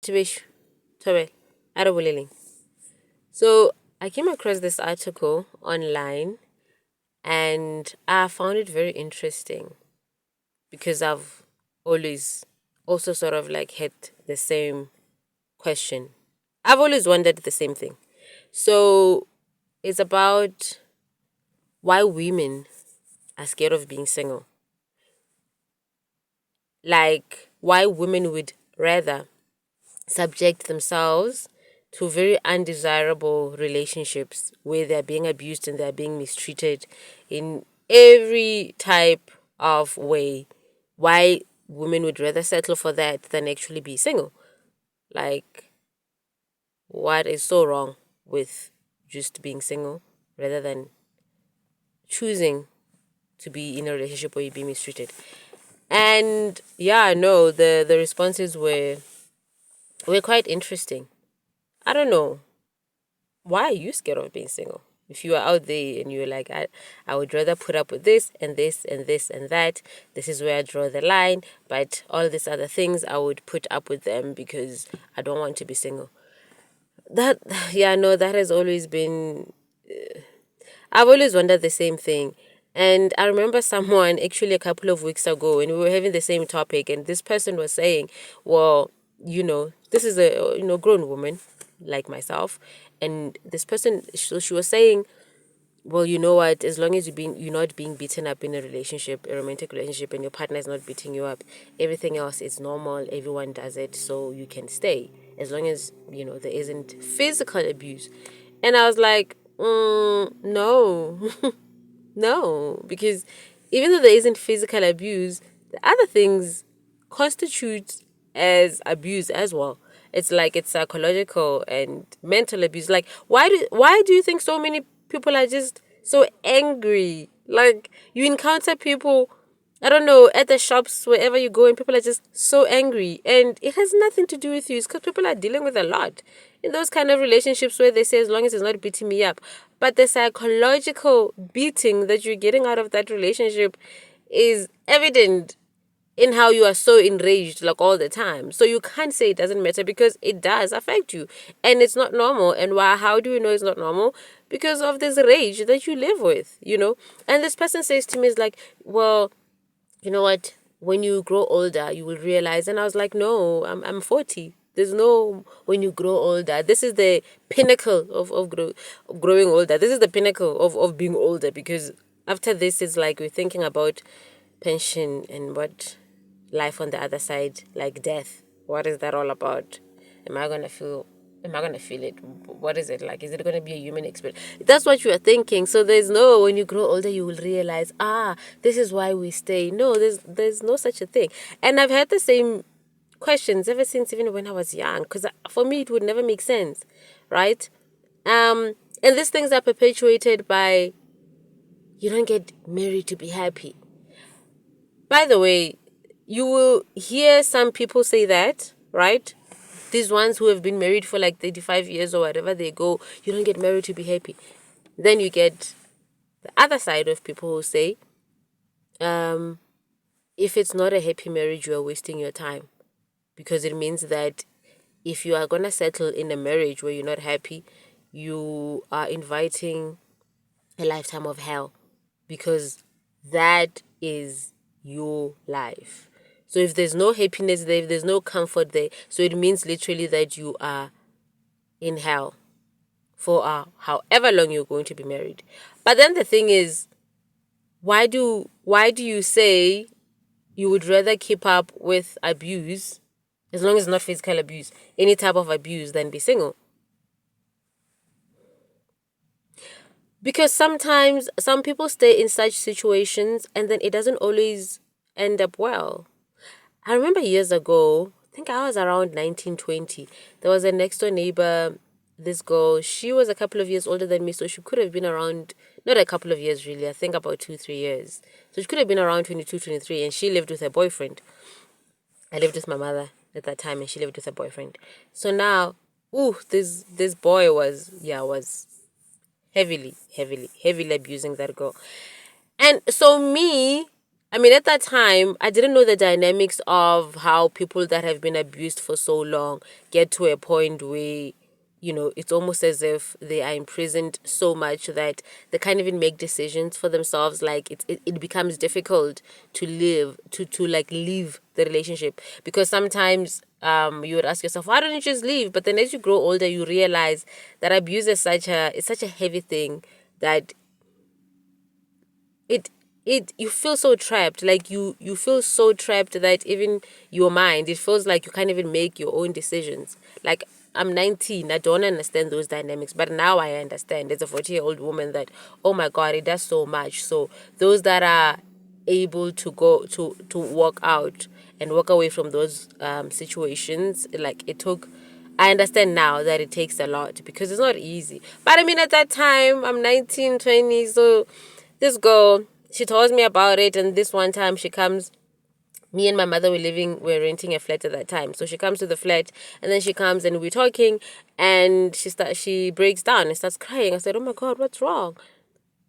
Tibesh, Tobel, Arabulele. So I came across this article online and I found it very interesting because I've always also sort of like had the same question. I've always wondered the same thing. So it's about why women are scared of being single. Like why women would rather subject themselves to very undesirable relationships where they're being abused and they're being mistreated in every type of way. Why women would rather settle for that than actually be single. Like, what is so wrong with just being single rather than choosing to be in a relationship where you're being mistreated? And yeah, no, the responses were quite interesting. I don't know. Why are you scared of being single? If you are out there and you're like, I would rather put up with this and this and this and that, this is where I draw the line, but all these other things, I would put up with them because I don't want to be single. That, yeah, no, that has always been, I've always wondered the same thing. And I remember someone actually a couple of weeks ago, and we were having the same topic, and this person was saying, well, this is a grown woman like myself, and this person, so she was saying, well, you know what, as long as you're not being beaten up in a relationship, a romantic relationship, and your partner is not beating you up, everything else is normal, everyone does it, so you can stay as long as there isn't physical abuse. And I was like, no. No, because even though there isn't physical abuse, the other things constitute as abuse as well. It's like it's psychological and mental abuse. Like why do you think so many people are just so angry? Like you encounter people, I don't know, at the shops, wherever you go, and people are just so angry. And it has nothing to do with you. It's because people are dealing with a lot in those kind of relationships where they say, as long as it's not beating me up. But the psychological beating that you're getting out of that relationship is evident in how you are so enraged like all the time. So you can't say it doesn't matter because it does affect you. And it's not normal. And why how do you know it's not normal? Because of this rage that you live with. And this person says to me is like, well, you know what, when you grow older you will realize. And I was like, no, I'm 40. There's no when you grow older. This is the pinnacle of growing older. This is the pinnacle of being older, because after this it's like we're thinking about pension and what life on the other side, like death. What is that all about? Am I gonna feel am I gonna feel it? What is it like? Is it gonna be a human experience? That's what you are thinking. So there's no, when you grow older you will realize, this is why we stay. No, there's no such a thing. And I've had the same questions ever since, even when I was young, because for me it would never make sense, right? And these things are perpetuated by, you don't get married to be happy. By the way, you will hear some people say that, right? These ones who have been married for like 35 years or whatever, they go, you don't get married to be happy. Then you get the other side of people who say, if it's not a happy marriage, you are wasting your time. Because it means that if you are going to settle in a marriage where you're not happy, you are inviting a lifetime of hell, because that is your life. So if there's no happiness there, if there's no comfort there, so it means literally that you are in hell for however long you're going to be married. But then the thing is, why do you say you would rather keep up with abuse, as long as it's not physical abuse, any type of abuse, than be single? Because sometimes some people stay in such situations and then it doesn't always end up well. I remember years ago, I think I was around 1920, there was a next door neighbor, this girl. She was a couple of years older than me, so she could have been around, not a couple of years really, I think about 2, 3 years. So she could have been around 22, 23, and she lived with her boyfriend. I lived with my mother at that time and she lived with her boyfriend. So now, this boy was heavily abusing that girl. And so me, I mean, at that time, I didn't know the dynamics of how people that have been abused for so long get to a point where, it's almost as if they are imprisoned so much that they can't even make decisions for themselves. Like it becomes difficult to live, to like leave the relationship, because sometimes you would ask yourself, why don't you just leave? But then as you grow older, you realize that abuse is such a heavy thing that it you feel so trapped. Like you feel so trapped that even your mind, it feels like you can't even make your own decisions. Like, I'm 19, I don't understand those dynamics, but now I understand as a 40-year-old woman that, oh my god, it does so much. So those that are able to go to walk out and walk away from those situations, like, it took, I understand now that it takes a lot because it's not easy. But I mean, at that time, I'm 19, 20, so this girl, she tells me about it, and this one time she comes, me and my mother we're renting a flat at that time. So she comes to the flat, and then she comes and we're talking, and she breaks down and starts crying. I said, oh my god, what's wrong?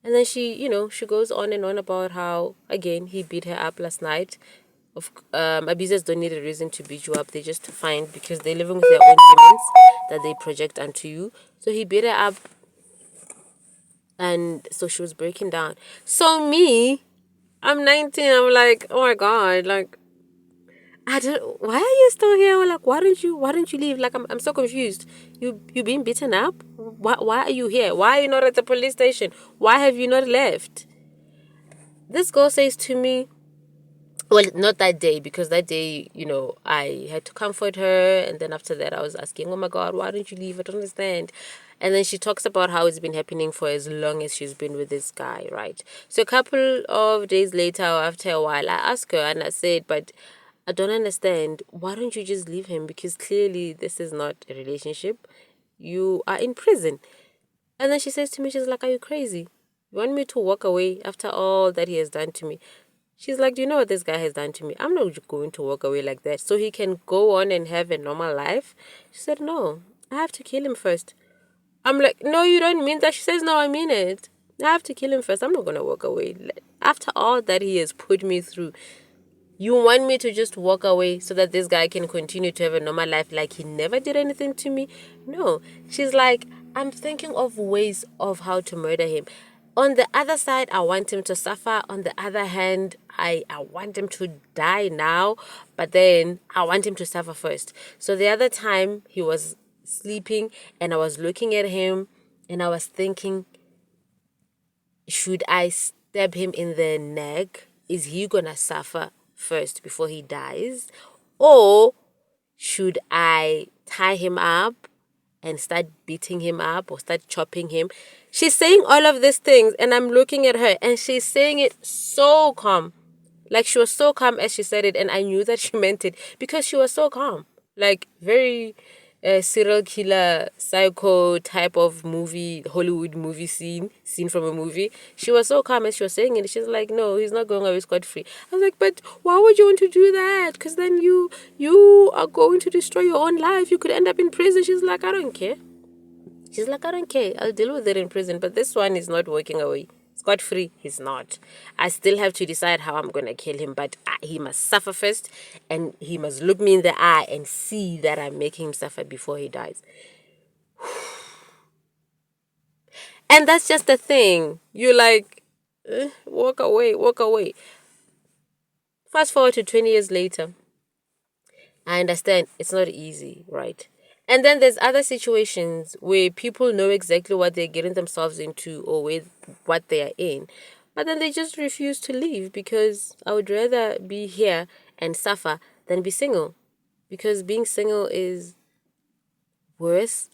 And then she goes on and on about how, again, he beat her up last night. Abusers don't need a reason to beat you up. They just find, because they're living with their own demons that they project onto you. So he beat her up, and so she was breaking down. So me, I'm 19. I'm like, oh my god, like, I don't. Why are you still here? Or like, why don't you leave? Like, I'm so confused. You being beaten up? Why are you here? Why are you not at the police station? Why have you not left? This girl says to me, well, not that day, because that day, I had to comfort her, and then after that I was asking, oh my god, why don't you leave? I don't understand. And then she talks about how it's been happening for as long as she's been with this guy, right? So a couple of days later, or after a while, I asked her and I said, but I don't understand, why don't you just leave him? Because clearly this is not a relationship, you are in prison. And then she says to me, she's like, are you crazy? You want me to walk away after all that he has done to me? She's like, do you know what this guy has done to me? I'm not going to walk away like that so he can go on and have a normal life. She said, no, I have to kill him first. I'm like, no, you don't mean that. She says, no, I mean it. I have to kill him first. I'm not going to walk away. After all that he has put me through, you want me to just walk away so that this guy can continue to have a normal life like he never did anything to me? No. She's like, I'm thinking of ways of how to murder him. On the other side, I want him to suffer. On the other hand, I want him to die now, but then I want him to suffer first. So the other time he was sleeping and I was looking at him and I was thinking, should I stab him in the neck? Is he gonna suffer first before he dies? Or should I tie him up and start beating him up or start chopping him? She's saying all of these things, and I'm looking at her and she's saying it so calm. Like, she was so calm as she said it, and I knew that she meant it because she was so calm. Like, very serial killer, psycho type of movie, Hollywood movie scene from a movie. She was so calm as she was saying it. She's like, no, he's not going away scot free. I was like, but why would you want to do that? Because then you are going to destroy your own life. You could end up in prison. She's like, I don't care. She's like, I don't care. I'll deal with it in prison. But this one is not walking away scot free. He's not. I still have to decide how I'm going to kill him. But he must suffer first. And he must look me in the eye and see that I'm making him suffer before he dies. And that's just the thing. You're like, walk away, walk away. Fast forward to 20 years later. I understand it's not easy, right? And then there's other situations where people know exactly what they're getting themselves into or with what they are in, but then they just refuse to leave because I would rather be here and suffer than be single. Because being single is worse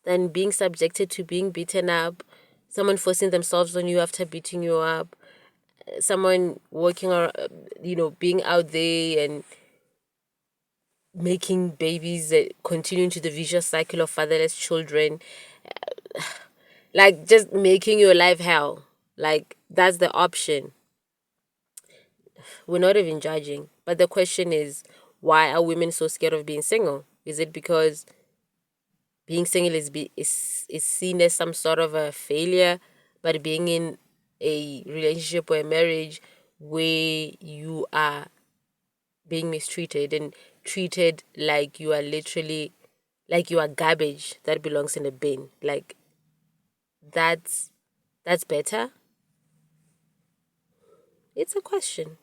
than being subjected to being beaten up, someone forcing themselves on you after beating you up, someone working or being out there and making babies, continuing to the vicious cycle of fatherless children, like just making your life hell. Like, that's the option. We're not even judging, but the question is, why are women so scared of being single? Is it because being single is seen as some sort of a failure, but being in a relationship or a marriage where you are being mistreated and treated like you are literally, like you are garbage that belongs in a bin. Like, that's better. It's a question.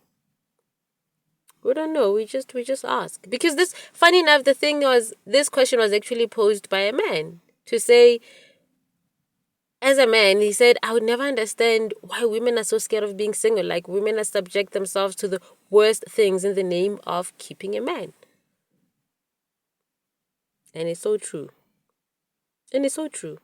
We don't know. We just ask. Because this, funny enough, the thing was, this question was actually posed by a man to say, as a man, he said, I would never understand why women are so scared of being single. Like, women are subject themselves to the worst things in the name of keeping a man. And it's so true. And it's so true.